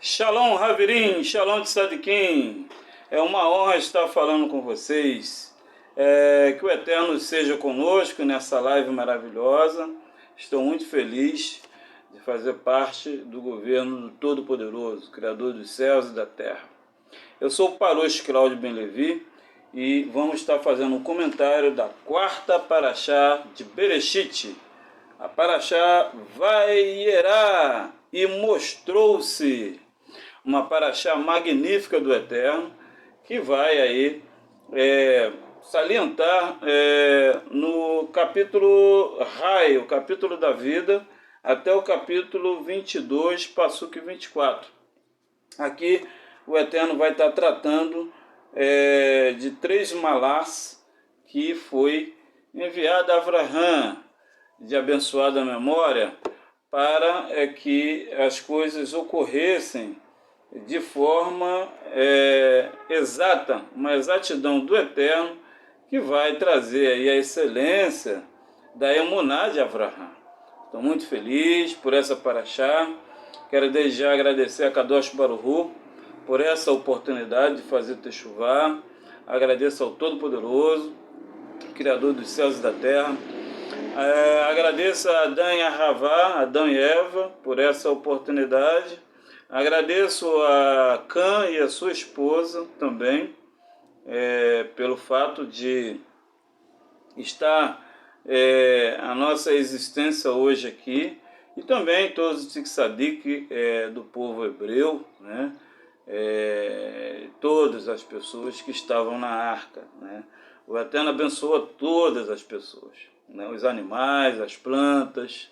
Shalom, Haverim, Shalom de Sadiquim. É uma honra estar falando com vocês. Que o Eterno seja conosco nessa live maravilhosa. Estou muito feliz de fazer parte do governo do Todo-Poderoso, Criador dos céus e da terra. Eu sou o Parosh Cláudio Ben Levi e vamos estar fazendo um comentário da quarta Parashá de Bereshit. A Parashá Vayera e mostrou-se. Uma Parashá magnífica do Eterno, que vai aí salientar no capítulo Rai, o capítulo da vida, até o capítulo 22, Passuque 24. Aqui o Eterno vai estar tratando de 3 malás que foi enviado a Avraham, de abençoada memória, para que as coisas ocorressem de forma exata, uma exatidão do Eterno, que vai trazer aí a excelência da emuná de Avraham. Estou muito feliz por essa Parashá. Quero desde já agradecer a Kadosh Baruch Hu por essa oportunidade de fazer Teshuvá. Agradeço ao Todo-Poderoso, Criador dos céus e da terra. Agradeço a Adão e a Havá, Adão e Eva, por essa oportunidade. Agradeço a Cã e a sua esposa também, pelo fato de estar a nossa existência hoje aqui, e também todos os tzadik do povo hebreu, né? Todas as pessoas que estavam na arca, né? O Eterno abençoa todas as pessoas, né? Os animais, as plantas,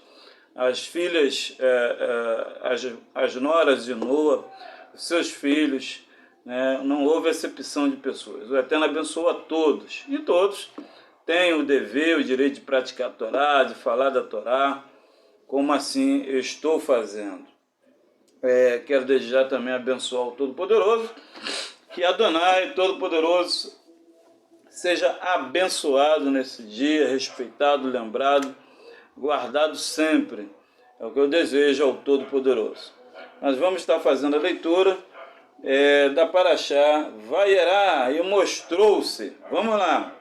as filhas, as noras de Noa, os seus filhos, né? Não houve acepção de pessoas. O Eterno abençoa a todos, e todos têm o dever, o direito de praticar a Torá, de falar da Torá, como assim eu estou fazendo. Quero desde já também abençoar o Todo-Poderoso, que Adonai Todo-Poderoso seja abençoado nesse dia, respeitado, lembrado, guardado sempre. É o que eu desejo ao Todo-Poderoso. Nós vamos estar fazendo a leitura da Parashá Vayera e mostrou-se. Vamos lá.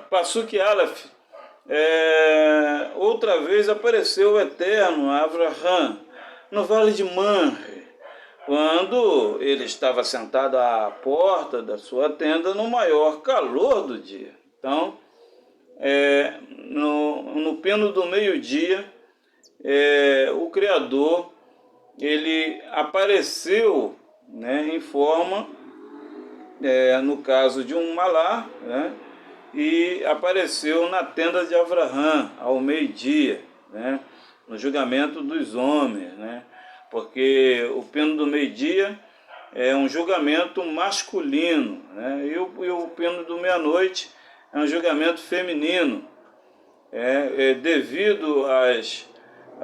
Passuque Aleph. Outra vez apareceu o Eterno a Avraham no vale de Manre, quando ele estava sentado à porta da sua tenda no maior calor do dia. Então, no pino do meio-dia, o Criador ele apareceu, né, em forma, no caso de um malá, né, e apareceu na tenda de Avraham ao meio-dia, né, no julgamento dos homens, né, porque o pino do meio-dia é um julgamento masculino, né, e o pino do meia-noite é um julgamento feminino. Devido às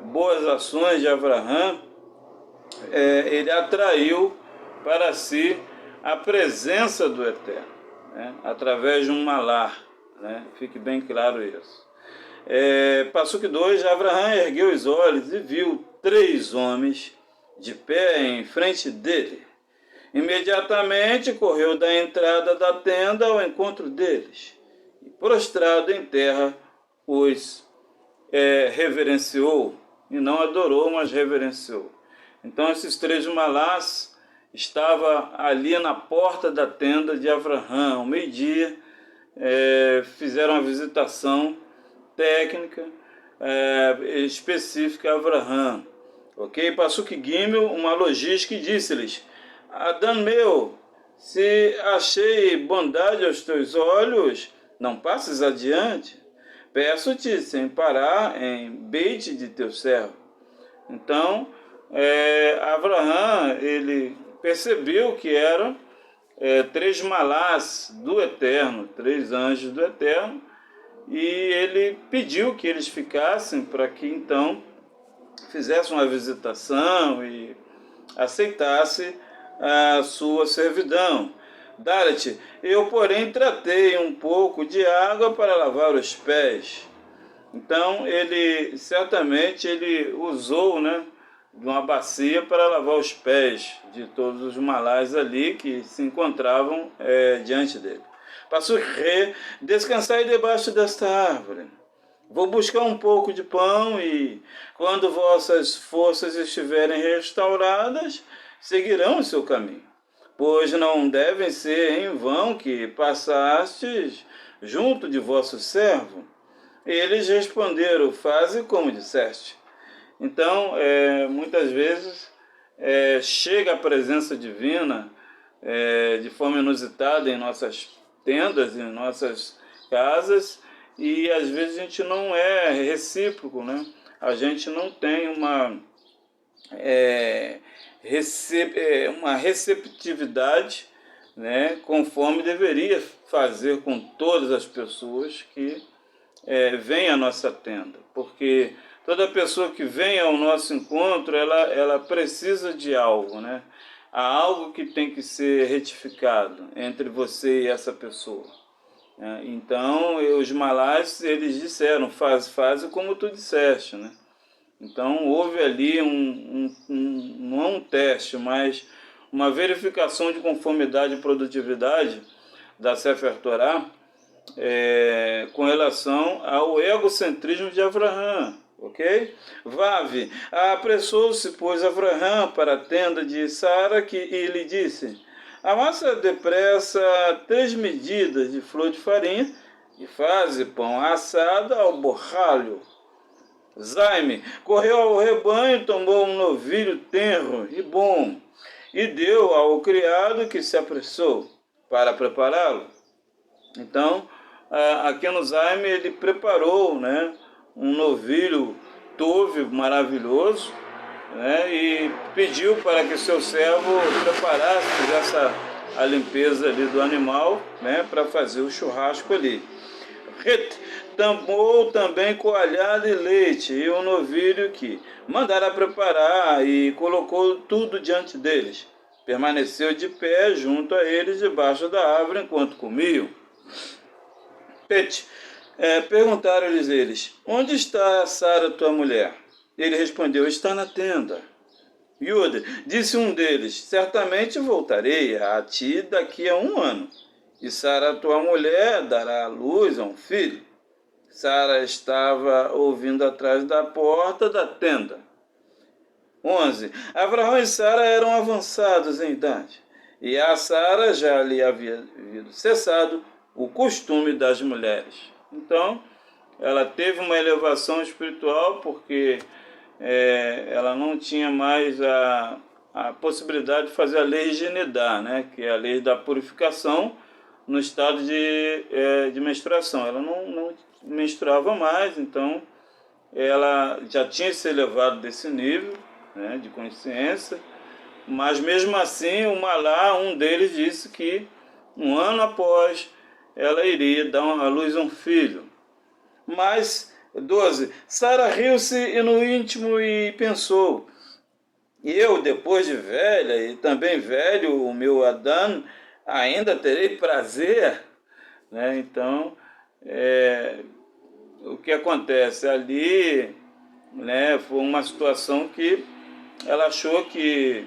boas ações de Avraham, ele atraiu para si a presença do Eterno, né, através de um malar, né, fique bem claro isso. Passuque 2, Avraham ergueu os olhos e viu 3 homens de pé em frente dele. Imediatamente correu da entrada da tenda ao encontro deles, e prostrado em terra os reverenciou, e não adorou, mas reverenciou. Então esses 3 malás estavam ali na porta da tenda de Avraham, ao meio-dia, fizeram a visitação técnica específica a Avraham. Ok? Passuque Gimel, uma logística, e disse-lhes: Adão meu, se achei bondade aos teus olhos, não passes adiante. Peço-te sem parar em Beit de teu servo. Então, Avraham, ele percebeu que eram 3 malás do Eterno, 3 anjos do Eterno, e ele pediu que eles ficassem para que então fizessem uma visitação e aceitasse a sua servidão. Dalet, eu porém tratei um pouco de água para lavar os pés. Então ele certamente usou, né, de uma bacia para lavar os pés de todos os malais ali que se encontravam diante dele. Passou re, descansai debaixo desta árvore. Vou buscar um pouco de pão e, quando vossas forças estiverem restauradas, seguirão o seu caminho. Pois não devem ser em vão que passastes junto de vosso servo. Eles responderam, faze como disseste. Então, muitas vezes, chega a presença divina de forma inusitada em nossas tendas, em nossas casas, e às vezes a gente não é recíproco, né? A gente não tem uma receptividade, né, conforme deveria fazer com todas as pessoas que vêm à nossa tenda. Porque toda pessoa que vem ao nosso encontro, ela precisa de algo, né? Há algo que tem que ser retificado entre você e essa pessoa. Então, os malais, eles disseram, faz como tu disseste, né? Então, houve ali não é um teste, mas uma verificação de conformidade e produtividade da Sefer Torah com relação ao egocentrismo de Avraham, ok? Vav, apressou-se, pois, Avraham para a tenda de Sara e lhe disse, amassa depressa 3 medidas de flor de farinha e faze pão assado ao borralho. Zaime correu ao rebanho, tomou um novilho tenro e bom, e deu ao criado que se apressou para prepará-lo. Então, aqui no Zaime, ele preparou, né, um novilho tove maravilhoso, né, e pediu para que seu servo preparasse, fizesse a limpeza ali do animal, né, para fazer o churrasco ali. Tomou também coalhada e leite e um novilho que mandara preparar e colocou tudo diante deles. Permaneceu de pé junto a eles debaixo da árvore enquanto comiam. Perguntaram-lhes eles, onde está Sara, tua mulher? Ele respondeu, está na tenda. Yuda, disse um deles, certamente voltarei a ti daqui a 1 ano, e Sara, tua mulher, dará à luz a um filho. Sara estava ouvindo atrás da porta da tenda. 11. Abraão e Sara eram avançados em idade, e a Sara já lhe havia cessado o costume das mulheres. Então, ela teve uma elevação espiritual porque ela não tinha mais a possibilidade de fazer a lei Genidá, né, que é a lei da purificação no estado de menstruação. Ela não menstruava mais, então ela já tinha se elevado desse nível, né, de consciência, mas mesmo assim o Malá, um deles, disse que 1 ano após ela iria dar à luz a um filho. Mas, 12, Sara riu-se e no íntimo e pensou, eu, depois de velha e também velho, o meu Adão, ainda terei prazer, né? Então, o que acontece ali, né, foi uma situação que ela achou que,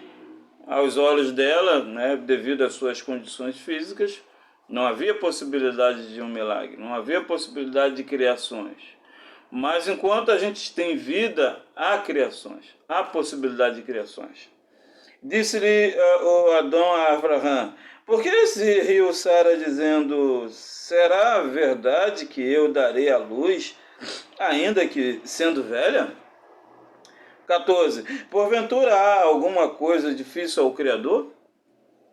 aos olhos dela, né, devido às suas condições físicas, não havia possibilidade de um milagre, não havia possibilidade de criações. Mas enquanto a gente tem vida, há criações, há possibilidade de criações. Disse-lhe o Adão a Avraham, por que se riu Sara dizendo, será verdade que eu darei à luz, ainda que sendo velha? 14. Porventura há alguma coisa difícil ao Criador?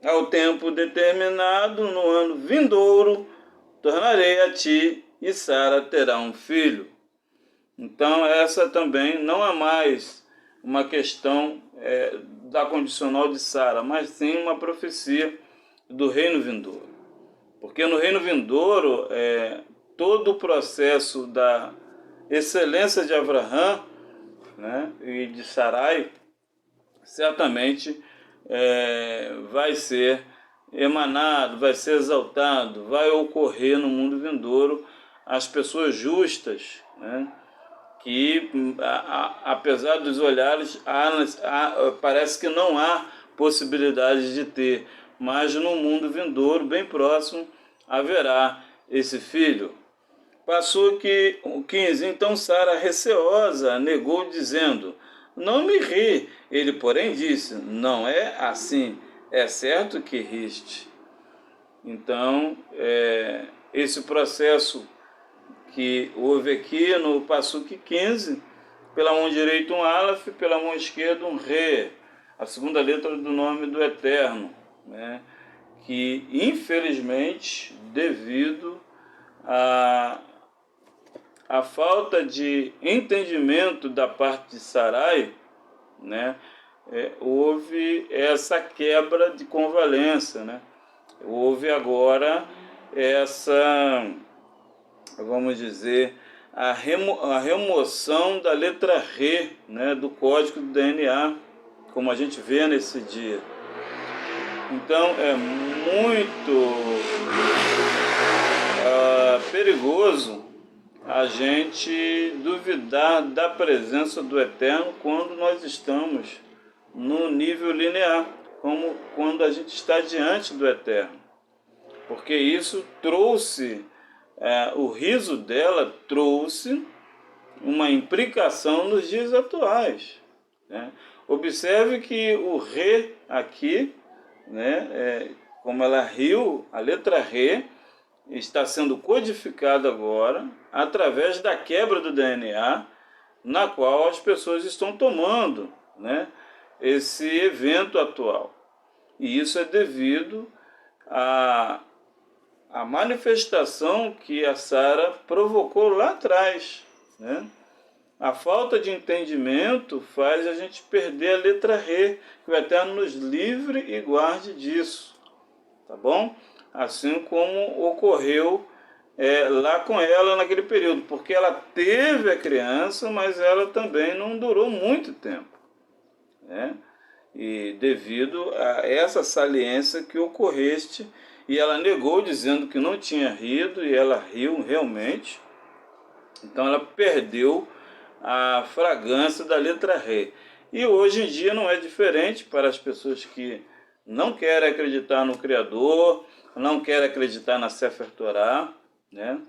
Ao tempo determinado, no ano vindouro, tornarei a ti e Sara terá um filho. Então, essa também não é mais uma questão da condicional de Sara, mas sim uma profecia do reino vindouro. Porque no reino vindouro, todo o processo da excelência de Avraham, né, e de Sarai, certamente vai ser emanado, vai ser exaltado, vai ocorrer no mundo vindouro as pessoas justas, né, que apesar dos olhares, parece que não há possibilidade de ter, mas no mundo vindouro, bem próximo, haverá esse filho. Passou que o 15, então Sara, receosa, negou, dizendo: não me ri. Ele, porém, disse: não é assim, é certo que riste. Então, esse processo que houve aqui no Passuque 15, pela mão direita um Aleph, pela mão esquerda um Re, a segunda letra do nome do Eterno, né? Que infelizmente, devido a falta de entendimento da parte de Sarai, né, houve essa quebra de convalência, né? Houve agora essa, vamos dizer, a remoção da letra R, né, do código do DNA, como a gente vê nesse dia. Então é muito perigoso a gente duvidar da presença do Eterno quando nós estamos no nível linear, como quando a gente está diante do Eterno. Porque isso trouxe, o riso dela trouxe uma implicação nos dias atuais, né? Observe que o Re aqui, né, como ela riu, a letra Re está sendo codificada agora através da quebra do DNA, na qual as pessoas estão tomando, né, esse evento atual. E isso é devido à manifestação que a Sara provocou lá atrás, né? A falta de entendimento faz a gente perder a letra Re, que o Eterno nos livre e guarde disso, tá bom? Assim como ocorreu lá com ela naquele período, porque ela teve a criança, mas ela também não durou muito tempo, né? E devido a essa saliência que ocorreste, e ela negou dizendo que não tinha rido, e ela riu realmente, então ela perdeu a fragrância da letra Re. E hoje em dia não é diferente para as pessoas que não querem acreditar no Criador, não querem acreditar na Sefer Torah, né?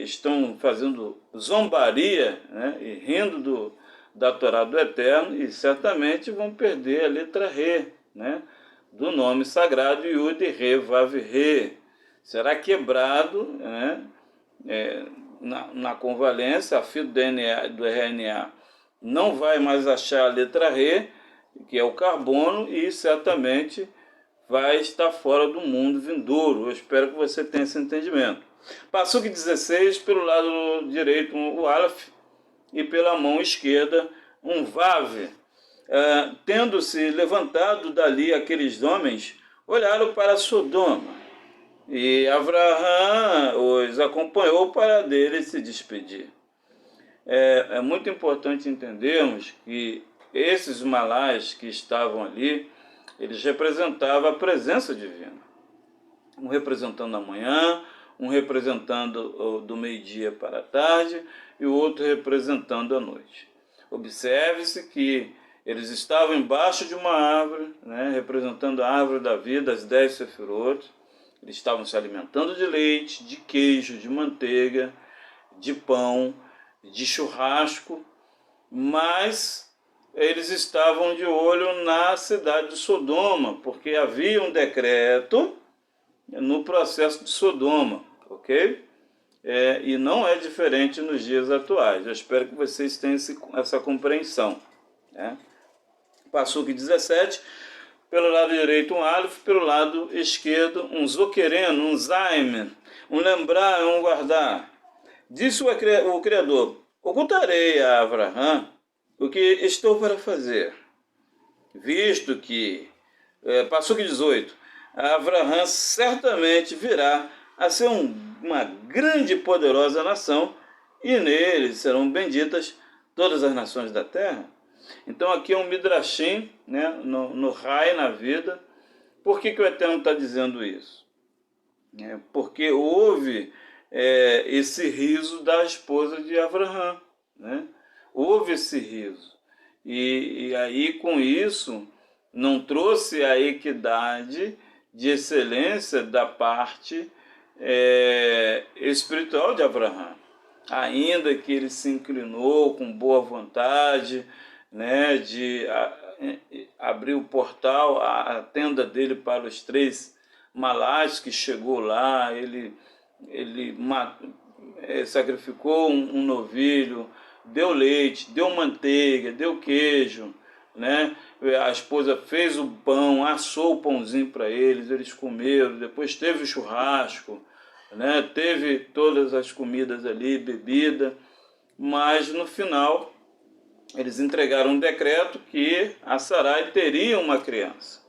Estão fazendo zombaria, né? E rindo da Torá do Eterno, e certamente vão perder a letra Re, né? Do nome sagrado Yud Re Vav Re. Será quebrado, né? Na convalência, a fio do RNA não vai mais achar a letra Re, que é o carbono, e certamente vai estar fora do mundo vindouro. Eu espero que você tenha esse entendimento. Passuque 16, pelo lado direito o Aleph, e pela mão esquerda um Vav. Tendo-se levantado dali aqueles homens, olharam para Sodoma, e Avraham os acompanhou para dele se despedir. É muito importante entendermos que esses malais que estavam ali, eles representavam a presença divina. Um representando a manhã, um representando do meio-dia para a tarde e o outro representando a noite. Observe-se que eles estavam embaixo de uma árvore, né, representando a árvore da vida, as 10 sefirot. Eles estavam se alimentando de leite, de queijo, de manteiga, de pão, de churrasco, mas eles estavam de olho na cidade de Sodoma, porque havia um decreto no processo de Sodoma, ok? E não é diferente nos dias atuais. Eu espero que vocês tenham essa compreensão, né? Passuque 17, pelo lado direito um Aleph, pelo lado esquerdo um Zoquereno, um Zaimer, um lembrar, um guardar. Disse o Criador: ocultarei a Avraham o que estou para fazer, visto que, Passuque 18, Avraham certamente virá a ser uma grande e poderosa nação, e nele serão benditas todas as nações da terra. Então aqui é um midrashim, né, no Rai, na vida. Por que o Eterno está dizendo isso? Porque houve esse riso da esposa de Avraham, né? Houve esse riso. E aí, com isso, não trouxe a equidade de excelência da parte espiritual de Abraão. Ainda que ele se inclinou com boa vontade, né, de abrir o portal, a tenda dele para os 3 malais que chegou lá, ele sacrificou um novilho, deu leite, deu manteiga, deu queijo, né? A esposa fez o pão, assou o pãozinho para eles comeram, depois teve o churrasco, né? Teve todas as comidas ali, bebida, mas no final eles entregaram um decreto que a Sarai teria uma criança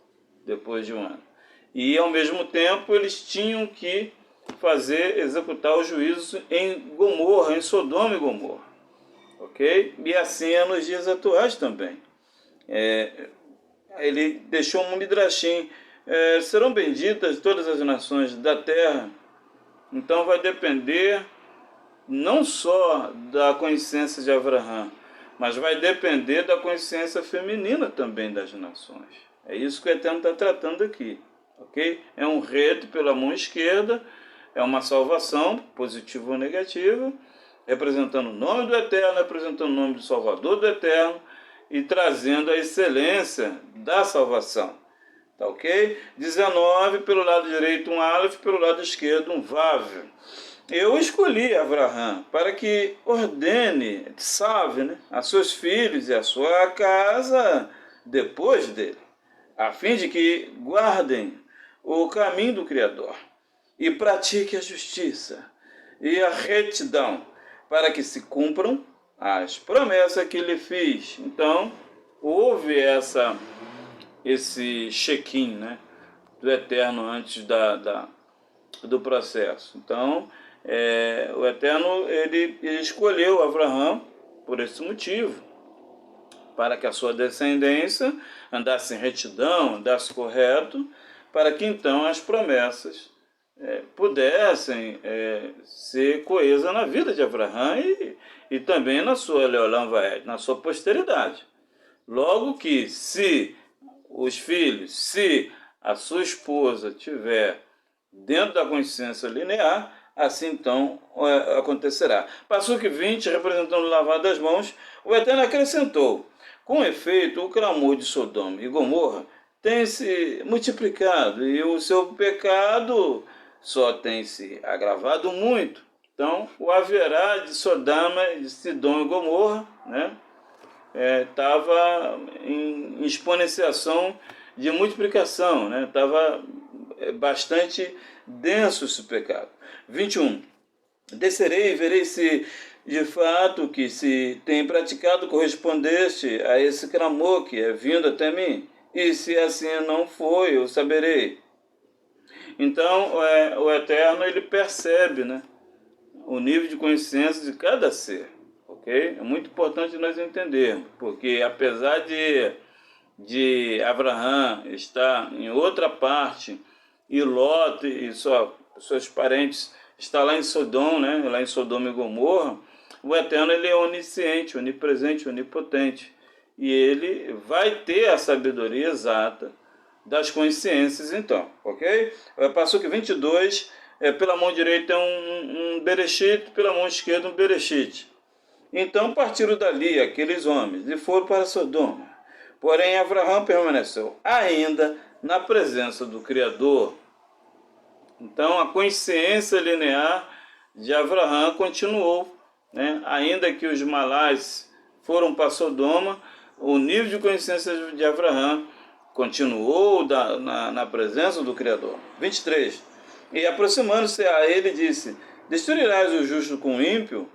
depois de 1 ano. E ao mesmo tempo eles tinham que executar o juízo em Gomorra, em Sodoma e Gomorra. Ok? E assim é nos dias atuais também. Ele deixou um midrashim, serão benditas todas as nações da terra. Então vai depender não só da consciência de Abraão, mas vai depender da consciência feminina também das nações. É isso que o Eterno está tratando aqui. Ok? É um reto pela mão esquerda, é uma salvação, positiva ou negativa, representando o nome do Eterno, representando o nome do Salvador do Eterno e trazendo a excelência da salvação. Tá ok? 19, pelo lado direito um Aleph, pelo lado esquerdo um Vav. Eu escolhi Abraão para que ordene, salve, né, a seus filhos e a sua casa depois dele, a fim de que guardem o caminho do Criador e pratiquem a justiça e a retidão, para que se cumpram as promessas que lhe fiz. Então, houve esse check-in, né, do Eterno antes do processo. Então, o Eterno ele escolheu Abraão por esse motivo, para que a sua descendência andasse em retidão, andasse correto, para que então as promessas pudessem ser coesas na vida de Abraão e também na sua Leolam Vaed, na sua posteridade. Logo que, se os filhos, se a sua esposa tiver dentro da consciência linear, assim então acontecerá. Passuque 20, representando o lavar das mãos, o Eterno acrescentou: com efeito, o clamor de Sodoma e Gomorra tem se multiplicado e o seu pecado só tem se agravado muito. Então, o haverá de Sodoma, de Sidom e Gomorra, né, estava em exponenciação de multiplicação, né, estava bastante denso esse pecado. 21. Descerei e verei se de fato que se tem praticado correspondeste a esse clamor que é vindo até mim, e se assim não foi, eu saberei. Então, o Eterno ele percebe, né, o nível de consciência de cada ser, ok? É muito importante nós entendermos, porque apesar de Abraão estar em outra parte e Ló e seus parentes estão lá em Sodom, né, lá em Sodoma e Gomorra, o Eterno ele é onisciente, onipresente, onipotente, e ele vai ter a sabedoria exata das consciências, então, ok? Passuque 22, pela mão direita é um Bereshit, pela mão esquerda um Bereshit. Então partiram dali aqueles homens e foram para Sodoma. Porém, Abraão permaneceu ainda na presença do Criador. Então, a consciência linear de Abraão continuou, né? Ainda que os malais foram para Sodoma, o nível de consciência de Abraão continuou na presença do Criador. 23. E aproximando-se a ele, disse: destruirás o justo com o ímpio?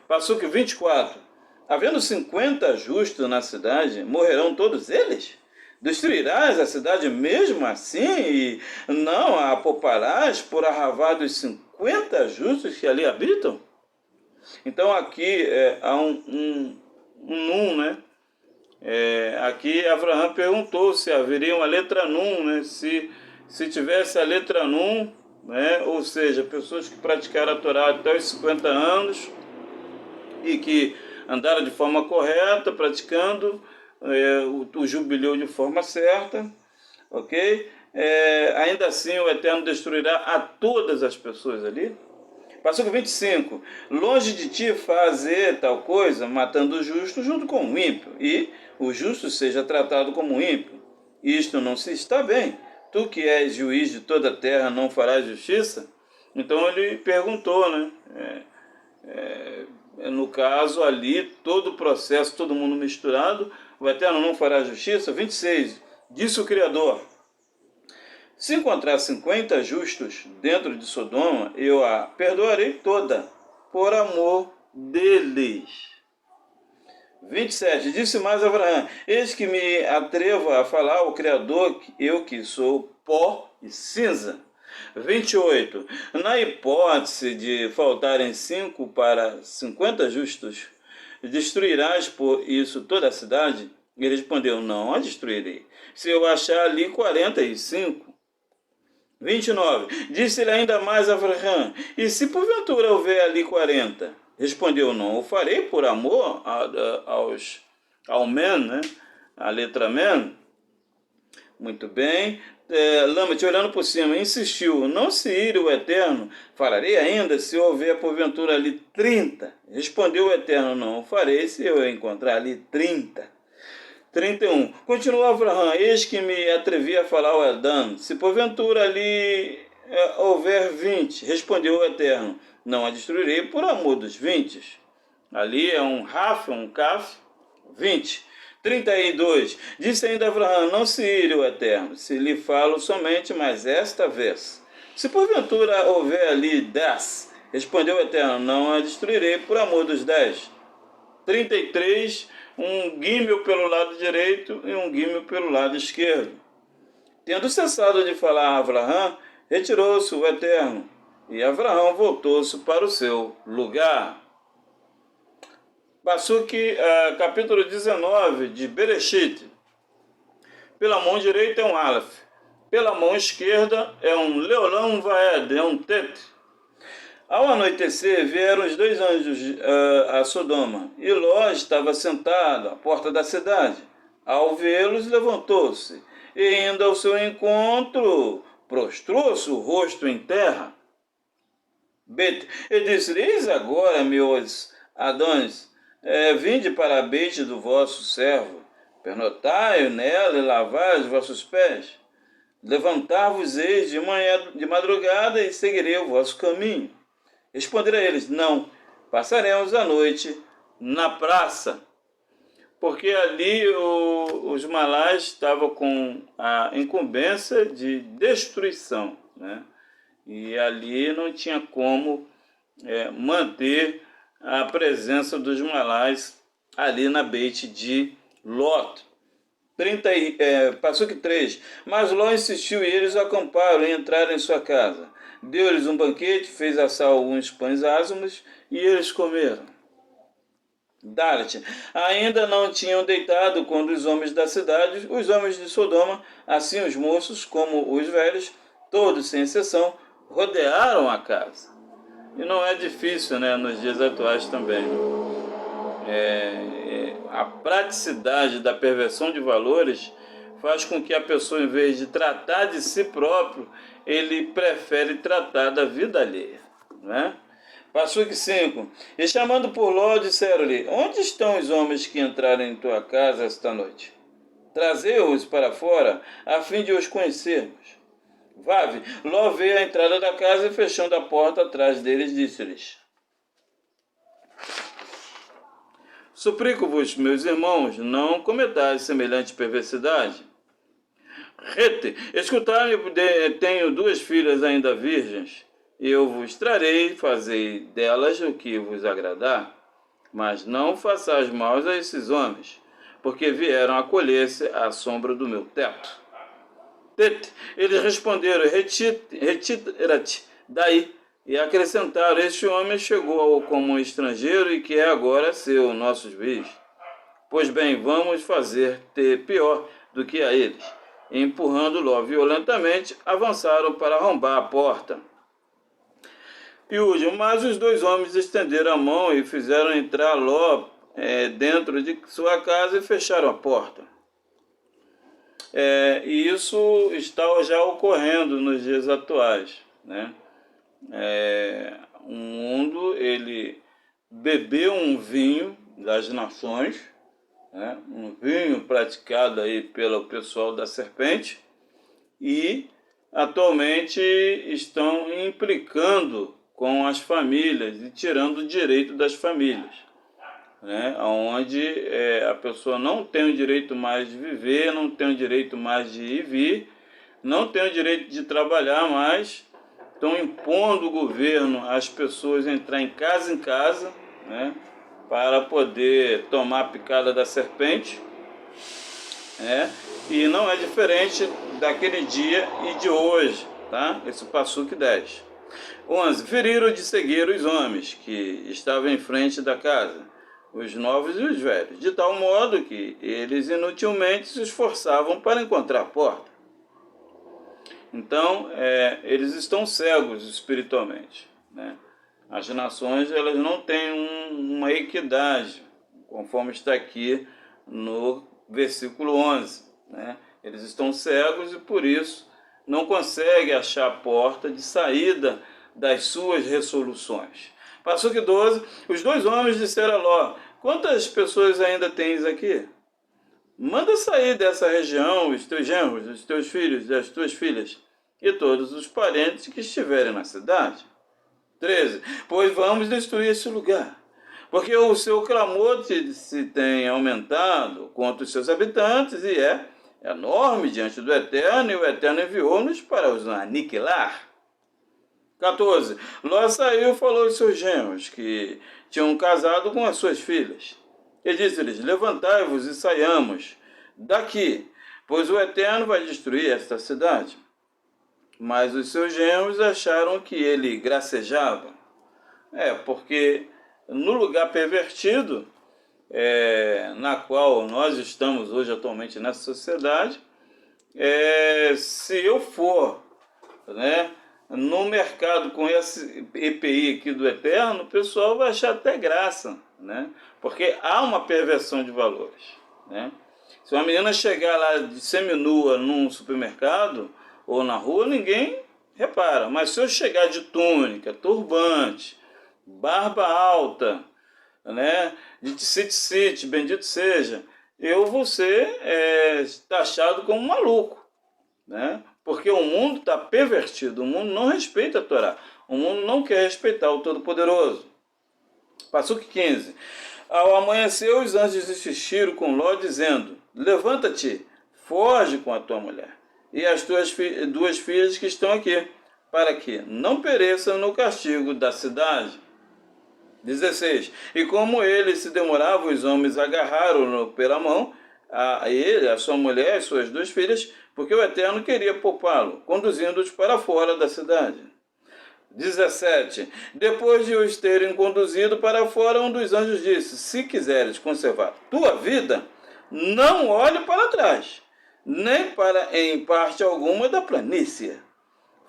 Passuque 24. Havendo 50 justos na cidade, morrerão todos eles? Destruirás a cidade mesmo assim e não a pouparás por arravar dos 50 justos que ali habitam? Então aqui há um né? Aqui Abraão perguntou se haveria uma letra Nun, né? Se tivesse a letra Nun, né? Ou seja, pessoas que praticaram a Torá até os 50 anos, e que andaram de forma correta, praticando o jubileu de forma certa, ok? Ainda assim o Eterno destruirá a todas as pessoas ali. Versículo 25. Longe de ti fazer tal coisa, matando o justo junto com o ímpio, e o justo seja tratado como ímpio. Isto não se está bem. Tu que és juiz de toda a terra, não farás justiça? Então ele perguntou, né? No caso ali, todo o processo, todo mundo misturado, o Eterno não fará justiça? 26. Disse o Criador: se encontrar 50 justos dentro de Sodoma, eu a perdoarei toda, por amor deles. 27. Disse mais Abraão: eis que me atrevo a falar ao Criador, eu que sou pó e cinza. 28. Na hipótese de faltarem 5 para 50 justos, destruirás por isso toda a cidade? Ele respondeu: não a destruirei, se eu achar ali 45. 29. Disse-lhe ainda mais a Abraão: e se porventura houver ali 40? Respondeu: não o farei por amor ao men, né? A letra men. Muito bem. Lâmate, olhando por cima, insistiu: não se ire o Eterno, farei ainda se houver porventura ali 30. Respondeu o Eterno: não o farei se eu encontrar ali 30. 31. Continuou Abraão: eis que me atrevi a falar ao Adão, se porventura ali houver 20. Respondeu o Eterno: não a destruirei por amor dos 20. Ali é um raf, um kaf, 20. 32. Disse ainda Abraão: não se ire o Eterno, se lhe falo somente mais esta vez. Se porventura houver ali 10. Respondeu o Eterno: não a destruirei por amor dos 10. 33. Um guímel pelo lado direito e um guímel pelo lado esquerdo. Tendo cessado de falar a Abraão, retirou-se o Eterno, e Abraão voltou-se para o seu lugar. Passuque, capítulo 19 de Bereshit. Pela mão direita é um Aleph, pela mão esquerda é um Leolam Vaed, é um Tet. Ao anoitecer, vieram os 2 anjos a Sodoma, e Ló estava sentado à porta da cidade. Ao vê-los, levantou-se, e indo ao seu encontro, prostrou-se o rosto em terra. E disse: eis agora, meus Adões, vinde para a beite do vosso servo, pernotai nela e lavai os vossos pés. Levantar-vos-eis de madrugada e seguirei o vosso caminho. Responderam a eles: não, passaremos a noite na praça. Porque ali os malais estavam com a incumbência de destruição, né? E ali não tinha como manter a presença dos malais ali na beite de Lot. Passuque 3. Mas Ló insistiu e eles acamparam e entraram em sua casa. Deu-lhes um banquete, fez assar alguns pães ázimos e eles comeram. Dalet. Ainda não tinham deitado quando os homens da cidade, os homens de Sodoma, assim os moços como os velhos, todos sem exceção, rodearam a casa. E não é difícil, né, nos dias atuais também. A praticidade da perversão de valores faz com que a pessoa, em vez de tratar de si próprio, ele prefere tratar da vida alheia, né? Passuque 5. E chamando por Ló, disseram-lhe: onde estão os homens que entraram em tua casa esta noite? Trazei-os para fora, a fim de os conhecermos. Vave, Ló veio à entrada da casa e, fechando a porta atrás deles, disse-lhes: suplico-vos, meus irmãos, não cometais semelhante perversidade. Rete, escutai-me, tenho 2 filhas ainda virgens. Eu vos trarei, fazei delas o que vos agradar, mas não façais mal a esses homens, porque vieram acolher-se à sombra do meu teto. Eles responderam: retira-te daí. E acrescentaram: este homem chegou como um estrangeiro e que é agora seu, nossos juiz. Pois bem, vamos fazer-te pior do que a eles. E, empurrando Ló violentamente, avançaram para arrombar a porta. E último, mas os dois homens estenderam a mão e fizeram entrar Ló dentro de sua casa e fecharam a porta. E isso está já ocorrendo nos dias atuais, né? O mundo, ele bebeu um vinho das nações, né? Um vinho praticado aí pelo pessoal da serpente, e atualmente estão implicando com as famílias e tirando o direito das famílias, né? Onde a pessoa não tem o direito mais de viver, não tem o direito mais de ir e vir, não tem o direito de trabalhar mais. Estão impondo o governo às pessoas entrar em casa, né, para poder tomar a picada da serpente. E não é diferente daquele dia e de hoje, tá? Esse Passuque 10. 11. Feriram de cegueira os homens que estavam em frente da casa, os novos e os velhos, de tal modo que eles inutilmente se esforçavam para encontrar a porta. Então, eles estão cegos espiritualmente, né? As nações, elas não têm uma equidade, conforme está aqui no versículo 11, né? Eles estão cegos e, por isso, não conseguem achar a porta de saída das suas resoluções. Passuque 12, os dois homens disseram a Ló: quantas pessoas ainda tens aqui? Manda sair dessa região os teus genros, os teus filhos e as tuas filhas, e todos os parentes que estiverem na cidade. 13. Pois vamos destruir esse lugar, porque o seu clamor se tem aumentado contra os seus habitantes e é enorme diante do Eterno, e o Eterno enviou-nos para os aniquilar. 14. Ló saiu e falou aos seus genros, que tinham casado com as suas filhas, e disse-lhes: levantai-vos e saiamos daqui, pois o Eterno vai destruir esta cidade. Mas os seus genros acharam que ele gracejava. Porque no lugar pervertido, na qual nós estamos hoje atualmente nessa sociedade, se eu for, né, no mercado com esse EPI aqui do Eterno, o pessoal vai achar até graça, né? Porque há uma perversão de valores, né? Se uma menina chegar lá de seminua num supermercado ou na rua, ninguém repara. Mas se eu chegar de túnica, turbante, barba alta, né, de tzitzit, bendito seja, eu vou ser taxado como maluco, né? Porque o mundo está pervertido, o mundo não respeita a Torá, o mundo não quer respeitar o Todo-Poderoso. Passuque 15. Ao amanhecer, os anjos insistiram com Ló, dizendo: levanta-te, foge com a tua mulher e as tuas duas filhas que estão aqui, para que não pereçam no castigo da cidade. 16. E como ele se demorava, os homens agarraram-no pela mão, a ele, a sua mulher e as suas duas filhas, porque o Eterno queria poupá-lo, conduzindo-os para fora da cidade. 17. Depois de os terem conduzido para fora, um dos anjos disse: se quiseres conservar tua vida, não olhe para trás, nem para em parte alguma da planície.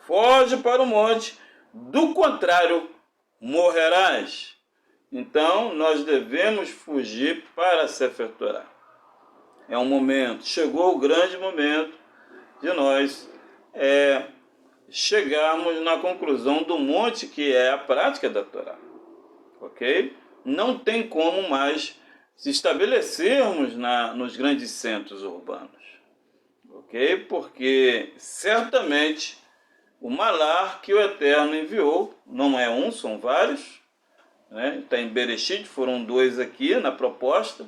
Foge para o monte, do contrário, morrerás. Então, nós devemos fugir para Sefer Torá. É um momento, chegou o grande momento de nós chegarmos na conclusão do monte, que é a prática da Torá. Ok? Não tem como mais se estabelecermos nos grandes centros urbanos. Ok? Porque certamente o malar que o Eterno enviou, não é um, são vários, né? Está em Bereshit, foram dois aqui na proposta,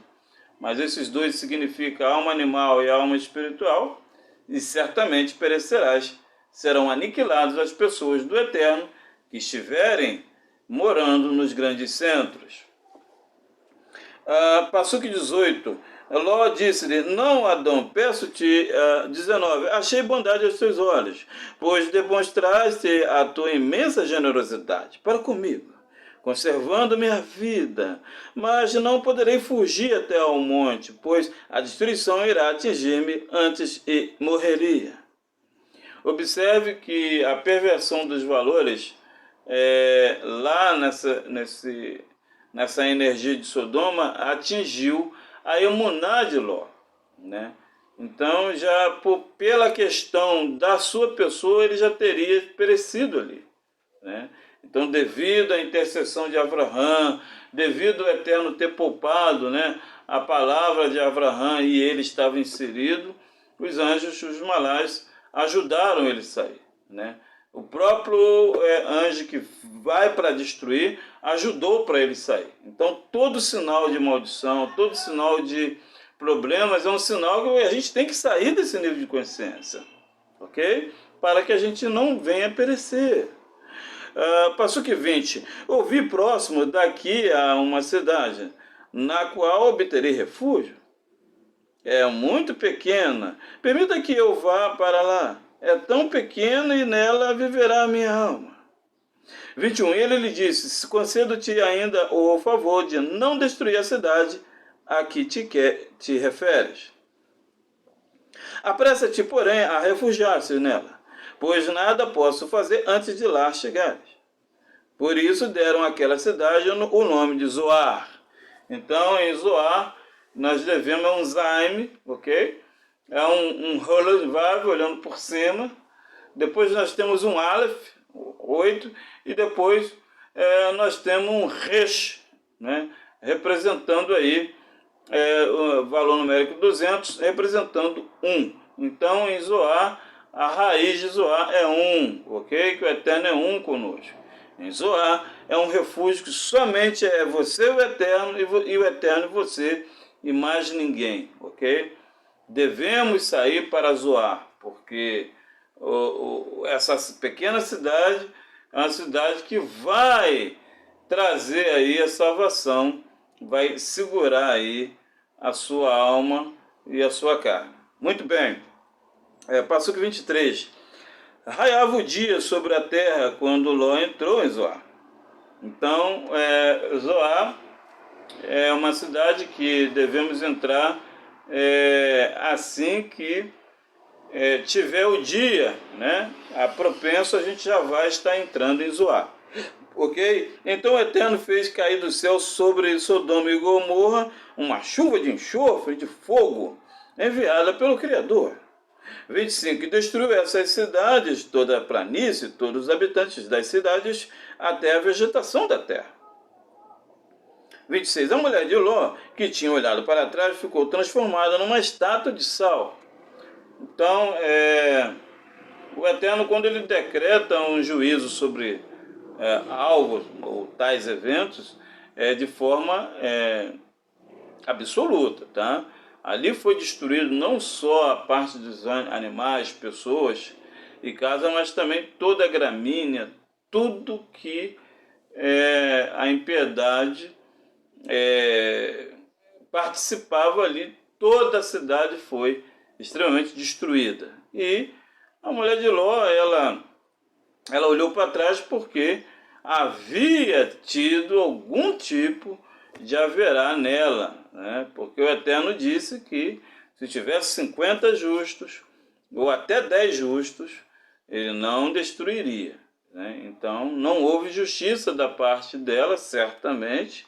mas esses dois significam alma animal e alma espiritual, e certamente perecerás, serão aniquiladas as pessoas do Eterno que estiverem morando nos grandes centros. Passuque 18. Ló disse-lhe: não, Adão, peço-te, 19, achei bondade aos teus olhos, pois demonstraste a tua imensa generosidade para comigo, conservando minha vida, mas não poderei fugir até ao monte, pois a destruição irá atingir-me antes e morreria. Observe que a perversão dos valores lá nessa energia de Sodoma, atingiu a emuná de Ló, né? Então, pela questão da sua pessoa, ele já teria perecido ali, né? Então, devido à intercessão de Abraão, devido ao Eterno ter poupado, né, a palavra de Abraão e ele estava inserido, os anjos, os malais, ajudaram ele a sair, né? O próprio anjo que vai para destruir ajudou para ele sair. Então, todo sinal de maldição, todo sinal de problemas é um sinal que a gente tem que sair desse nível de consciência, ok? Para que a gente não venha perecer. Passuque 20. Ouvi próximo daqui a uma cidade, na qual obterei refúgio. É muito pequena. Permita que eu vá para lá. É tão pequena e nela viverá a minha alma. 21. Ele lhe disse: concedo-te ainda o favor de não destruir a cidade a que te referes. Apressa-te, porém, a refugiar-se nela, pois nada posso fazer antes de lá chegares. Por isso deram àquela cidade o nome de Zoar. Então, em Zoar, nós devemos um Zaim, ok? É um Holovav, olhando por cima. Depois nós temos um Aleph, 8, e depois nós temos um Resh, né? Representando aí o valor numérico 200, representando 1. Então, em Zoar, a raiz de Zoar é 1, ok? Que o Eterno é 1 conosco. Em Zoar é um refúgio que somente é você, o Eterno, e o Eterno você, e mais ninguém, ok? Devemos sair para Zoar, porque essa pequena cidade é uma cidade que vai trazer aí a salvação, vai segurar aí a sua alma e a sua carne. Muito bem. Passuque 23. Raiava o dia sobre a terra quando Ló entrou em Zoar. Então, Zoar é uma cidade que devemos entrar assim que tiver o dia, né? A propenso, a gente já vai estar entrando em Zoar. Ok? Então o Eterno fez cair do céu sobre Sodoma e Gomorra uma chuva de enxofre, de fogo, enviada pelo Criador. 25. E destruiu essas cidades, toda a planície, todos os habitantes das cidades, até a vegetação da terra. 26. A mulher de Ló, que tinha olhado para trás, ficou transformada numa estátua de sal. Então, o Eterno, quando ele decreta um juízo sobre algo ou tais eventos, de forma absoluta, tá? Ali foi destruído não só a parte dos animais, pessoas e casas, mas também toda a gramínea, tudo que a impiedade participava ali, toda a cidade foi extremamente destruída. E a mulher de Ló, ela olhou para trás porque havia tido algum tipo de haverá nela, né? Porque o Eterno disse que se tivesse 50 justos, ou até 10 justos, ele não destruiria, né? Então, não houve justiça da parte dela, certamente.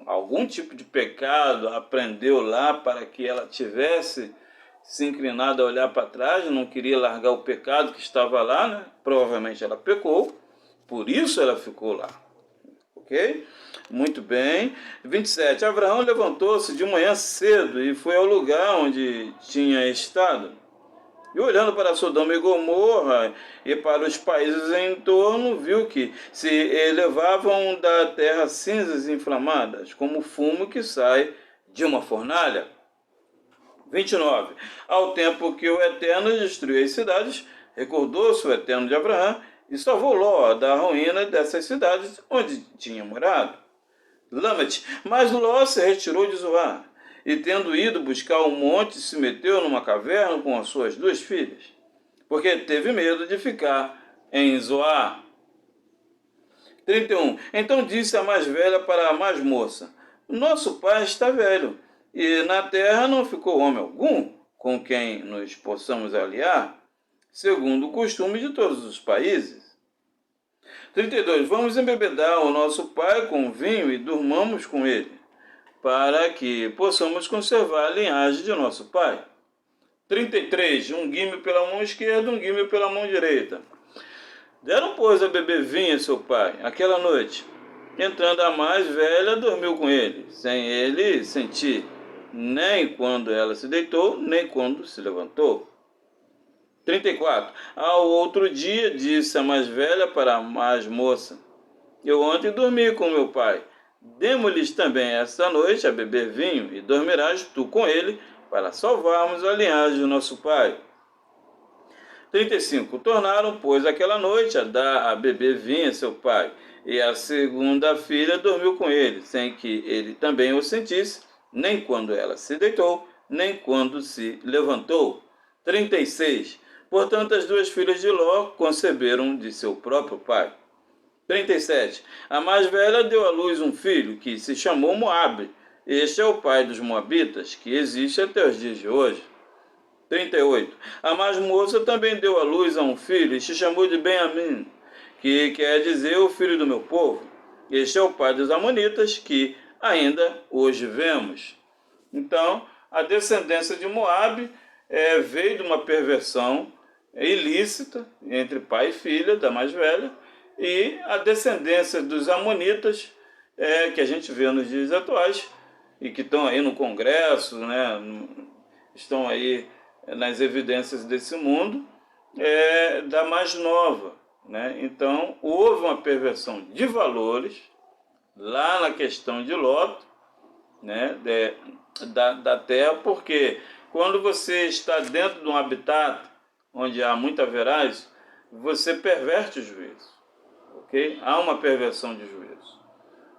Algum tipo de pecado aprendeu lá para que ela tivesse se inclinado a olhar para trás, não queria largar o pecado que estava lá, né? Provavelmente ela pecou, por isso ela ficou lá. Ok? Muito bem. 27. Abraão levantou-se de manhã cedo e foi ao lugar onde tinha estado. E olhando para Sodoma e Gomorra e para os países em torno, viu que se elevavam da terra cinzas inflamadas, como fumo que sai de uma fornalha. 29. Ao tempo que o Eterno destruiu as cidades, recordou-se o Eterno de Abraão e salvou Ló da ruína dessas cidades onde tinha morado. Lamet. Mas Ló se retirou de Zoar, e tendo ido buscar um monte, se meteu numa caverna com as suas 2 filhas, porque teve medo de ficar em Zoar. 31. Então disse a mais velha para a mais moça: nosso pai está velho, e na terra não ficou homem algum com quem nos possamos aliar, segundo o costume de todos os países. 32. Vamos embebedar o nosso pai com vinho e durmamos com ele, para que possamos conservar a linhagem de nosso pai. 33. Um guime pela mão esquerda, um guime pela mão direita. Deram, pois, a beber vinho a seu pai, aquela noite. Entrando a mais velha, dormiu com ele, sem ele sentir, nem quando ela se deitou, nem quando se levantou. 34. Ao outro dia, disse a mais velha para a mais moça: eu ontem dormi com meu pai. Demo-lhes também esta noite a beber vinho, e dormirás tu com ele, para salvarmos a linhagem do nosso pai. 35. Tornaram, pois, aquela noite a dar a beber vinho a seu pai, e a segunda filha dormiu com ele, sem que ele também o sentisse, nem quando ela se deitou, nem quando se levantou. 36. Portanto, as duas filhas de Ló conceberam de seu próprio pai. 37. A mais velha deu à luz um filho, que se chamou Moabe. Este é o pai dos Moabitas, que existe até os dias de hoje. 38. A mais moça também deu à luz a um filho, e se chamou de Ben-Amim, que quer dizer o filho do meu povo. Este é o pai dos Amonitas, que ainda hoje vemos. Então, a descendência de Moabe veio de uma perversão ilícita entre pai e filha, da mais velha, e a descendência dos Amonitas, que a gente vê nos dias atuais, e que estão aí no Congresso, né, estão aí nas evidências desse mundo, da mais nova. Né? Então, houve uma perversão de valores lá na questão de Ló, né, da terra, porque quando você está dentro de um habitat onde há muita veragem, você perverte o juízo. Okay? Há uma perversão de juízo.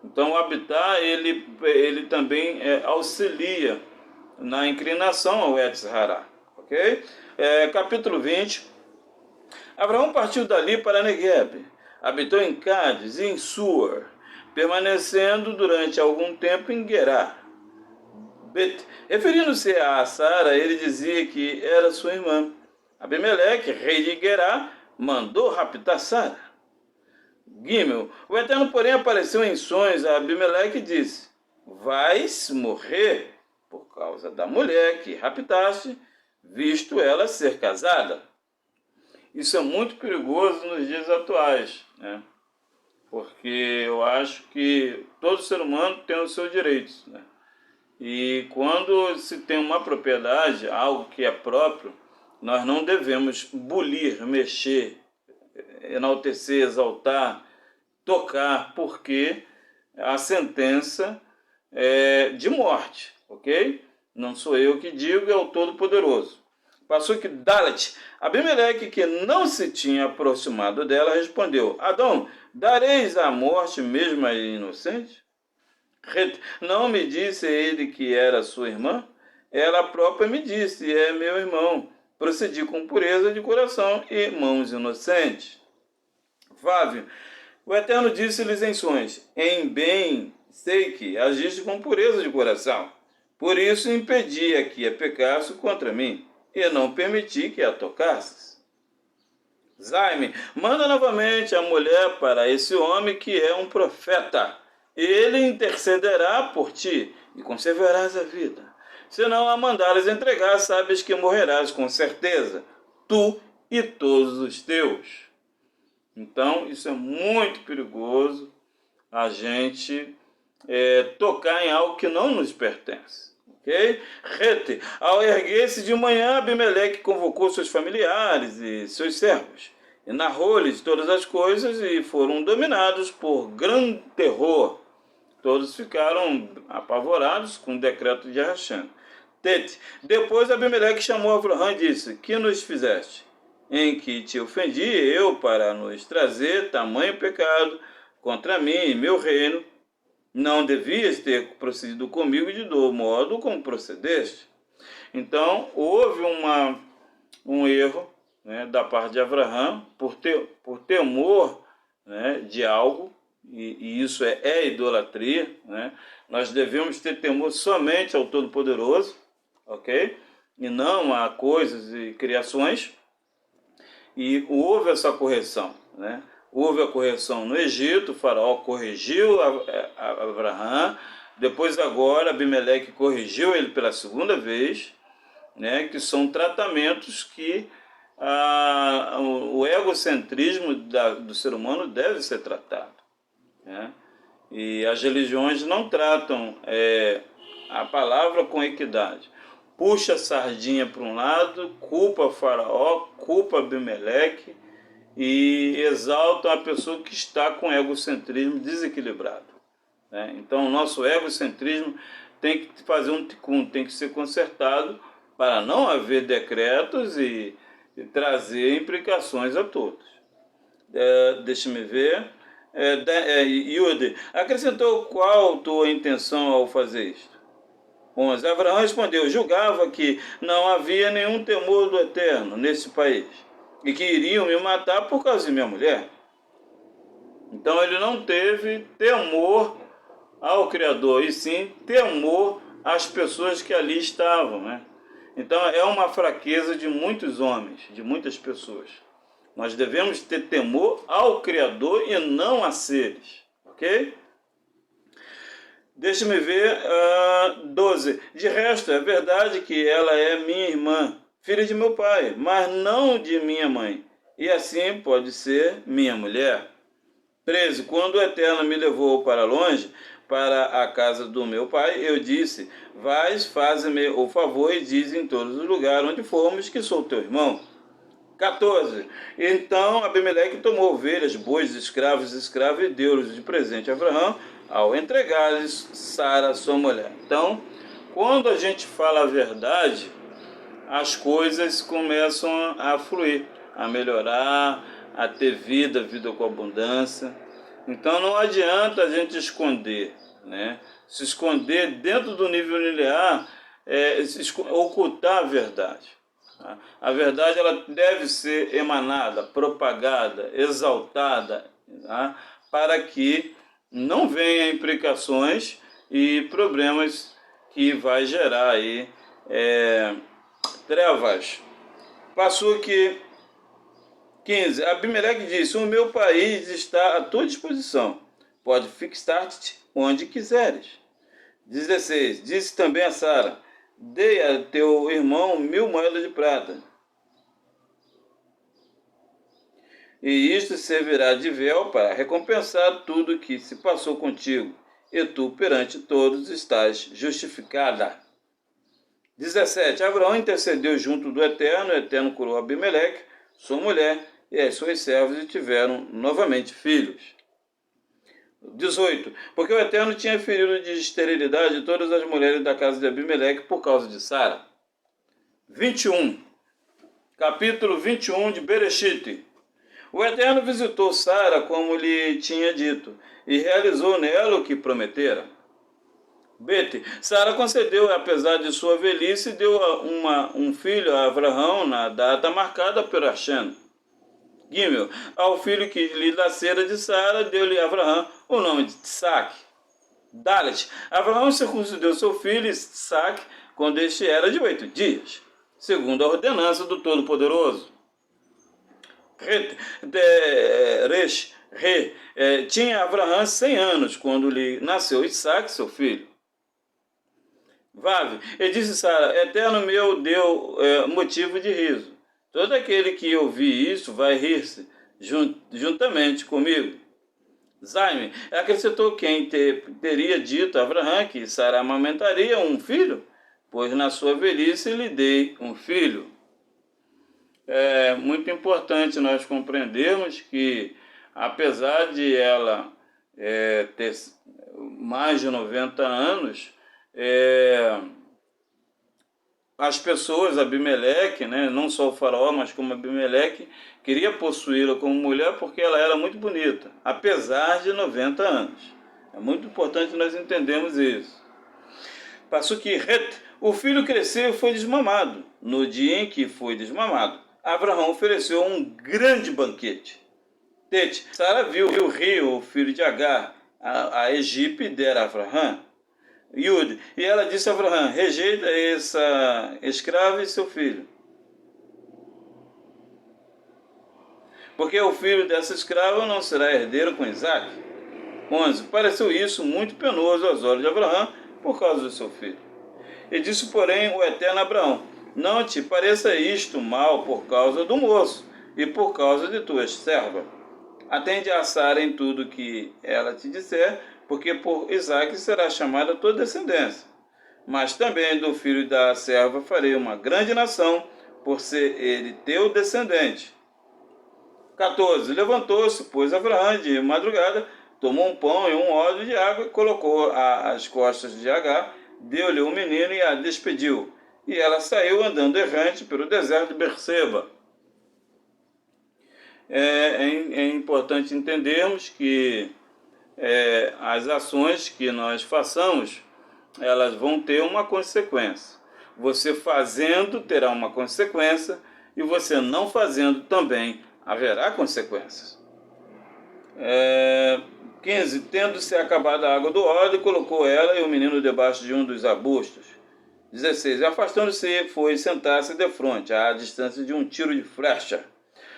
Então, o habitat ele também auxilia na inclinação ao Yetzer Hará. Okay? Capítulo 20. Abraão partiu dali para Negueb, habitou em Cádiz e em Sur, permanecendo durante algum tempo em Gerá. Referindo-se a Sara, ele dizia que era sua irmã. Abimeleque, rei de Gerá, mandou raptar Sara. Gimel. O Eterno, porém, apareceu em sonhos a Abimeleque e disse: vais morrer por causa da mulher que raptaste, visto ela ser casada. Isso é muito perigoso nos dias atuais, né? Porque eu acho que todo ser humano tem os seus direitos, né? E quando se tem uma propriedade, algo que é próprio, nós não devemos bulir, mexer, enaltecer, exaltar, tocar, porque a sentença é de morte, ok? Não sou eu que digo, é o Todo-Poderoso. Passou que Dalet, Abimeleque, que não se tinha aproximado dela, respondeu: Adão, dareis a morte mesmo a inocente? Não me disse ele que era sua irmã? Ela própria me disse: é meu irmão. Procedi com pureza de coração e mãos inocentes. Fávio, o Eterno disse-lhes em sonhos: em bem sei que agiste com pureza de coração. Por isso impedi a que a pecasse contra mim, e não permiti que a tocasses. Zaime, manda novamente a mulher para esse homem que é um profeta. Ele intercederá por ti e conservarás a vida. Se não a mandares entregar, sabes que morrerás com certeza, tu e todos os teus. Então, isso é muito perigoso, a gente tocar em algo que não nos pertence. Okay? Rete, ao erguer-se de manhã, Abimeleque convocou seus familiares e seus servos, e narrou-lhes todas as coisas, e foram dominados por grande terror. Todos ficaram apavorados com o decreto de Hashem. Tete, depois Abimeleque chamou Abraão e disse: que nos fizeste? Em que te ofendi eu para nos trazer tamanho pecado contra mim e meu reino? Não devias ter procedido comigo de do modo como procedeste. Então, houve um erro, né, da parte de Abraão, por temor, né, de algo, e isso é idolatria. Né? Nós devemos ter temor somente ao Todo-Poderoso, ok? E não a coisas e criações. E houve essa correção, né? houve a correção no Egito, o faraó corrigiu a Abraão, depois agora Abimeleque corrigiu ele pela segunda vez, né, que são tratamentos que o egocentrismo do ser humano deve ser tratado, né? E as religiões não tratam a palavra com equidade. Puxa a sardinha para um lado, culpa o faraó, culpa Abimeleque e exaltam a pessoa que está com egocentrismo desequilibrado, né? Então o nosso egocentrismo tem que fazer um ticum, tem que ser consertado para não haver decretos e trazer implicações a todos. Deixa-me ver. Yudi, acrescentou qual tua intenção ao fazer isto? 11. Abraão respondeu: julgava que não havia nenhum temor do Eterno nesse país e que iriam me matar por causa de minha mulher. Então ele não teve temor ao Criador, e sim temor às pessoas que ali estavam, né? Então é uma fraqueza de muitos homens, de muitas pessoas. Nós devemos ter temor ao Criador e não a seres, ok? Deixa-me ver, 12. De resto, é verdade que ela é minha irmã, filha de meu pai, mas não de minha mãe, e assim pode ser minha mulher. 13. Quando o Eterno me levou para longe, para a casa do meu pai, eu disse: vais, faze-me o favor e diz em todos os lugares onde formos que sou teu irmão. 14. Então Abimeleque tomou ovelhas, bois, escravos e deu-lhes de presente a Abraão ao entregar-lhes Sara, sua mulher. Então, quando a gente fala a verdade, as coisas começam a fluir, a melhorar, a ter vida com abundância. Então não adianta a gente esconder, né? Se esconder dentro do nível linear, ocultar a verdade. A verdade ela deve ser emanada, propagada, exaltada, tá? Para que não venham implicações e problemas que vai gerar aí trevas. Passou aqui 15. Abimeleque disse: o meu país está à tua disposição. Pode fixar-te onde quiseres. 16. Disse também a Sara: dei a teu irmão 1000 moedas de prata, e isto servirá de véu para recompensar tudo que se passou contigo, e tu perante todos estás justificada. 17. Abraão intercedeu junto do Eterno, o Eterno curou Abimeleque, sua mulher e as suas servas, e tiveram novamente filhos. 18. Porque o Eterno tinha ferido de esterilidade todas as mulheres da casa de Abimeleque por causa de Sara. 21. Capítulo 21 de Bereshit. O Eterno visitou Sara como lhe tinha dito, e realizou nela o que prometera. Bet. Sara concedeu, apesar de sua velhice, deu um filho a Abraão na data marcada por Hashem. Gimel. Ao filho que lhe nascera de Sara, deu-lhe Abraão o nome de Isaac. Dalet. Abraão circuncidou seu filho Isaac quando este era de 8 dias, segundo a ordenança do Todo-Poderoso. Tinha Abraão 100 anos quando lhe nasceu Isaac, seu filho. Vav. E disse Sara: Eterno meu deu motivo de riso. Todo aquele que ouvir isso vai rir-se juntamente comigo. Zaime. Acrescentou quem teria dito a Abraão que Sara amamentaria um filho, pois na sua velhice lhe dei um filho. É muito importante nós compreendermos que, apesar de ela ter mais de 90 anos, as pessoas, Abimeleque, né, não só o faraó, mas como Abimeleque, queria possuí-la como mulher porque ela era muito bonita, apesar de 90 anos. É muito importante nós entendermos isso. Passou que o filho cresceu e foi desmamado. No dia em que foi desmamado, Abraão ofereceu um grande banquete. Tete. Sara viu o rio, o filho de Agar, a Egípcia, e dera a Abraão. Yud. E ela disse a Abraão: rejeita essa escrava e seu filho. porque o filho dessa escrava não será herdeiro com Isaque. 11. Pareceu isso muito penoso aos olhos de Abraão por causa do seu filho. E disse, porém, o Eterno a Abraão: não te pareça isto mal por causa do moço e por causa de tua serva. Atende a Sara em tudo que ela te disser, porque por Isaque será chamada tua descendência. Mas também do filho da serva farei uma grande nação, por ser ele teu descendente. 14. Levantou-se, pois, Abraão de madrugada, tomou um pão e um odre de água, colocou às costas de Agar, deu-lhe um menino e a despediu. E ela saiu andando errante pelo deserto de Berseba. É importante entendermos que as ações que nós façamos, elas vão ter uma consequência. Você fazendo terá uma consequência e você não fazendo também haverá consequências. 15. Tendo-se acabado a água do odre, colocou ela e o menino debaixo de um dos arbustos. 16. Afastando-se, foi sentar-se defronte, à distância de um tiro de flecha.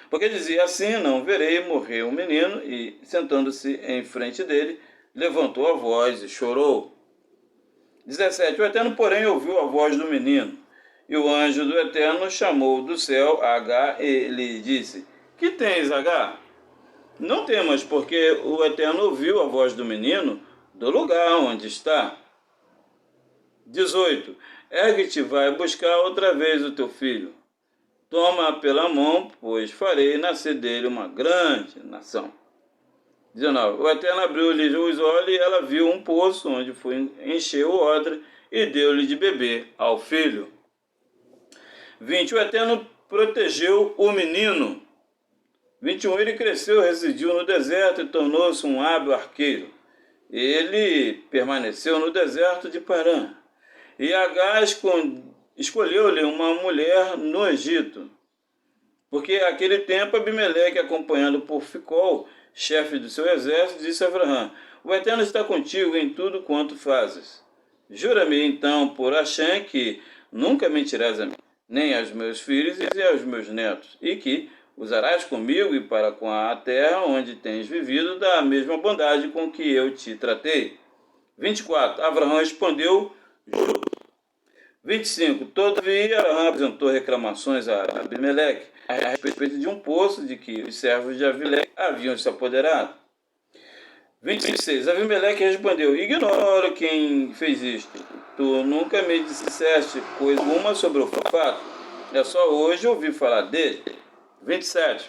Porque dizia assim: não verei morrer o menino, e, sentando-se em frente dele, levantou a voz e chorou. 17. O Eterno, porém, ouviu a voz do menino, e o anjo do Eterno chamou do céu a Agar e lhe disse: que tens, Agar? Não temas, porque o Eterno ouviu a voz do menino do lugar onde está. 18. Ergue-te, vai buscar outra vez o teu filho. Toma pela mão, pois farei nascer dele uma grande nação. 19. O Eterno abriu-lhe os olhos e ela viu um poço onde foi encher o odre e deu-lhe de beber ao filho. 20. O Eterno protegeu o menino. 21. Ele cresceu, residiu no deserto e tornou-se um hábil arqueiro. Ele permaneceu no deserto de Parã. E Agar escolheu-lhe uma mulher no Egito, porque naquele tempo Abimeleque, acompanhado por Ficol, chefe do seu exército, disse a Abraão: o Eterno está contigo em tudo quanto fazes. Jura-me então por Axém que nunca mentirás a mim, nem aos meus filhos e aos meus netos, e que usarás comigo e para com a terra onde tens vivido da mesma bondade com que eu te tratei. 24. Abraão respondeu: juro. 25. Todavia, Abraão apresentou reclamações a Abimeleque a respeito de um poço de que os servos de Abimeleque haviam se apoderado. 26. Abimeleque respondeu: ignoro quem fez isto. Tu nunca me disseste coisa alguma sobre o fato. É só hoje ouvi falar dele. 27.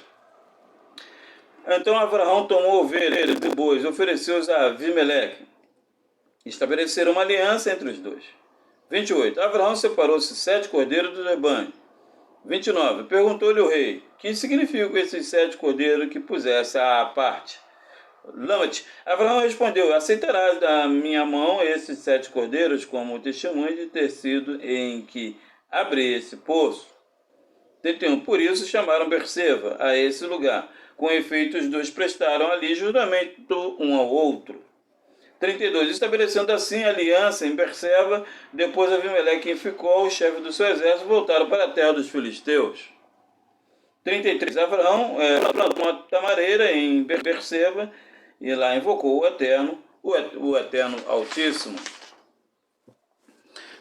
Então Abraão tomou ovelhas e bois, ofereceu-os a Abimeleque. Estabeleceram uma aliança entre os dois. 28. Abraão separou-se 7 cordeiros do rebanho. 29. Perguntou-lhe o rei: que significam esses 7 cordeiros que pusesse à parte? Lama-te. Abraão respondeu: aceitarás da minha mão esses 7 cordeiros como testemunho de ter sido em que abri esse poço. 31. Por isso chamaram Berseba a esse lugar. Com efeito, os dois prestaram ali juramento um ao outro. 32. Estabelecendo assim aliança em Berseba, depois Abimeleque e Ficol, o chefe do seu exército, voltaram para a terra dos filisteus. 33. Abraão plantou uma tamareira em Berseba e lá invocou o Eterno Altíssimo.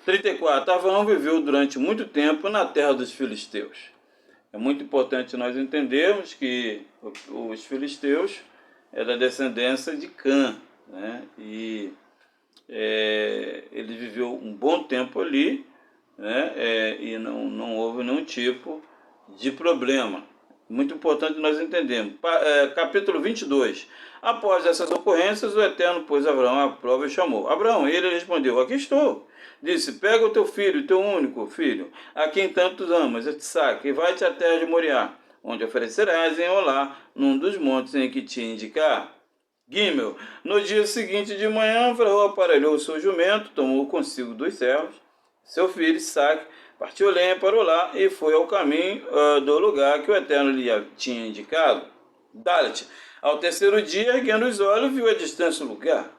34. Abraão viveu durante muito tempo na terra dos filisteus. É muito importante nós entendermos que os filisteus é da descendência de Cã, né? E ele viveu um bom tempo ali, né? E não houve nenhum tipo de problema. Muito importante nós entendermos. Capítulo 22. Após essas ocorrências, o Eterno pôs Abraão à prova e chamou. Abraão, ele respondeu: aqui estou. Disse: pega o teu filho, teu único filho, a quem tanto amas, Isaque, e vai-te à terra de Moriá, onde oferecerás em Olá, num dos montes em que te indicar. Gimel. No dia seguinte de manhã, Abraão aparelhou o seu jumento, tomou consigo 2 servos, seu filho Isaque, partiu lenha para Olá e foi ao caminho do lugar que o Eterno lhe tinha indicado. Dalet. Ao terceiro dia, erguendo os olhos, viu a distância o lugar.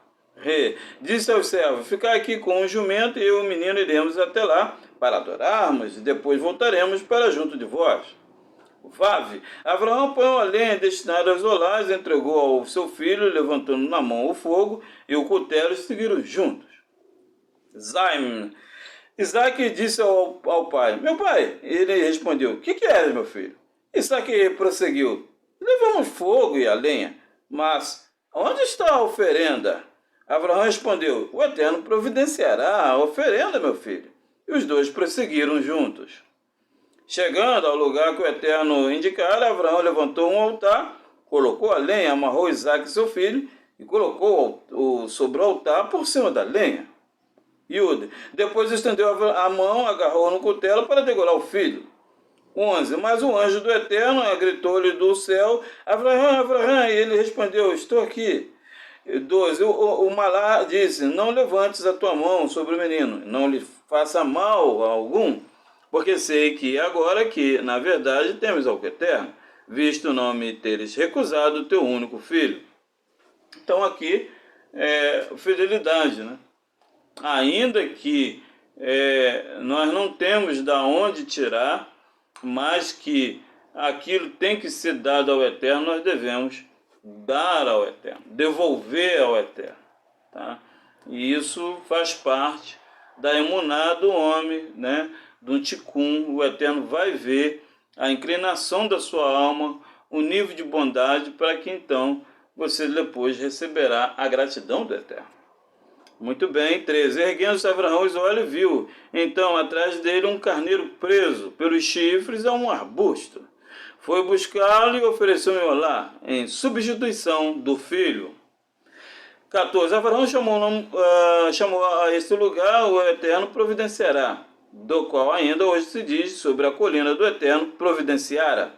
Disse aos servos: ficai aqui com o jumento e eu e o menino iremos até lá para adorarmos e depois voltaremos para junto de vós. Vav. Abraão apanhou a lenha destinada aos solares, entregou ao seu filho, levantando na mão o fogo e o cutelo, e seguiram juntos. Zaim. Isaac disse ao pai: meu pai. Ele respondeu: o que é, meu filho? Isaac prosseguiu: levamos fogo e a lenha, mas onde está a oferenda? Abraão respondeu: o Eterno providenciará a oferenda, meu filho. E os dois prosseguiram juntos. Chegando ao lugar que o Eterno indicara, Abraão levantou um altar, colocou a lenha, amarrou Isaac, seu filho, e colocou sobre o altar por cima da lenha. Yud. Depois estendeu a mão, agarrou no cutelo para degolar o filho. 11. Mas o anjo do Eterno gritou-lhe do céu: Abraão, Abraão. E ele respondeu: estou aqui. 12. O Malá disse: não levantes a tua mão sobre o menino, não lhe faça mal algum, porque sei que agora que, na verdade, temes ao Eterno, visto não me teres recusado o teu único filho. Então aqui é fidelidade, né? Ainda que nós não temos de onde tirar, mas que aquilo tem que ser dado ao Eterno, nós devemos dar ao Eterno, devolver ao Eterno. Tá? E isso faz parte da emuná do homem, né? Do ticum. O Eterno vai ver a inclinação da sua alma, o nível de bondade, para que então você depois receberá a gratidão do Eterno. Muito bem, 13. Erguendo-se Abraão os olhos, viu, então, atrás dele um carneiro preso pelos chifres a um arbusto. Foi buscá-lo e ofereceu um olá, em substituição do filho. 14. Abraão chamou a este lugar o Eterno providenciará, do qual ainda hoje se diz sobre a colina do Eterno providenciara.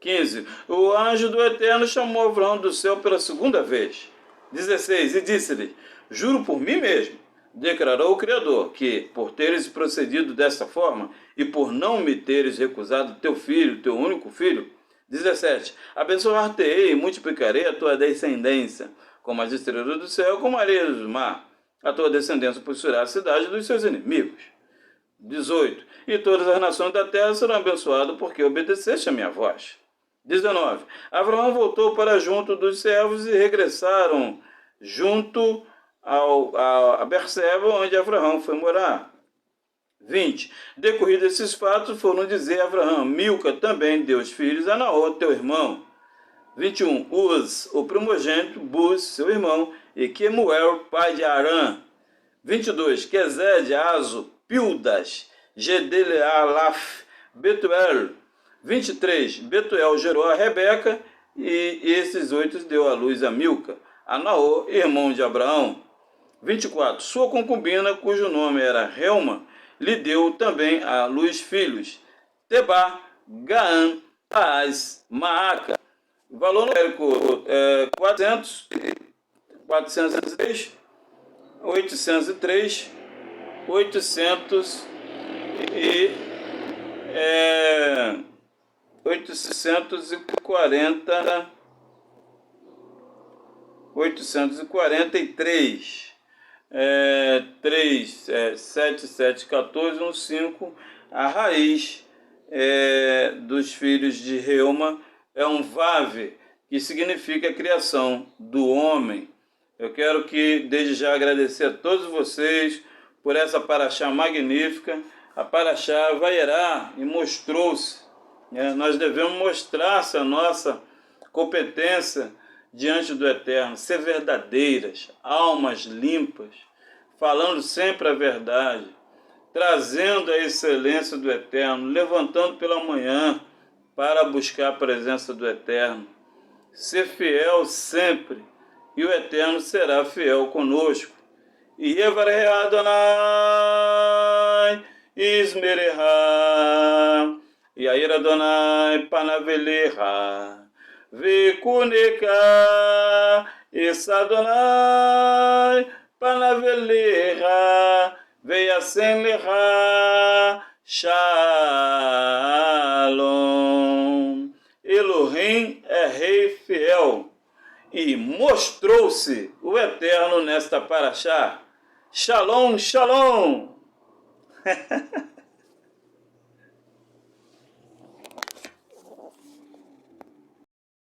15. O anjo do Eterno chamou Abraão do céu pela segunda vez. 16. E disse-lhe: juro por mim mesmo, declarou o Criador, que, por teres procedido desta forma, e por não me teres recusado teu filho, teu único filho. 17. Abençoar-te-ei e multiplicarei a tua descendência, como as estrelas do céu, como a areia do mar. A tua descendência possuirá a cidade dos seus inimigos. 18. E todas as nações da terra serão abençoadas, porque obedeceste a minha voz. 19. Abraão voltou para junto dos servos e regressaram junto a Berseba, onde Abraão foi morar. 20. Decorridos esses fatos, foram dizer a Abraão: Milca também deu os filhos a Naor, teu irmão. 21. Uz, o primogênito, Buz, seu irmão, e Quemuel, pai de Arã. 22. Quezed, Azo, Pildas, Gedelealaf, Betuel. 23. Betuel gerou a Rebeca, e esses 8 deu à luz a Milca, a Naor, irmão de Abraão. 24. Sua concubina, cujo nome era Reuma, lhe deu também à luz filhos: Tebá, Gaã, Taás, Maaca. Valor numérico 403, 803, 840, 843. 3, 7, 7, 14, 1, 5. A raiz dos filhos de Reuma é um Vav, que significa a criação do homem. Eu quero desde já agradecer a todos vocês por essa paraxá magnífica. A paraxá Vaierá, e mostrou-se. Nós devemos mostrar-se a nossa competência diante do Eterno, ser verdadeiras, almas limpas, falando sempre a verdade, trazendo a excelência do Eterno, levantando pela manhã para buscar a presença do Eterno, ser fiel sempre, e o Eterno será fiel conosco. E Yevareh Adonai Ismereha, Yair Adonai Panaveleha, Vekuneka Esadonai Panaveleha, Veyasen Leha Shalom. Elohim é rei fiel, e mostrou-se o Eterno nesta paraxá. Shalom, shalom!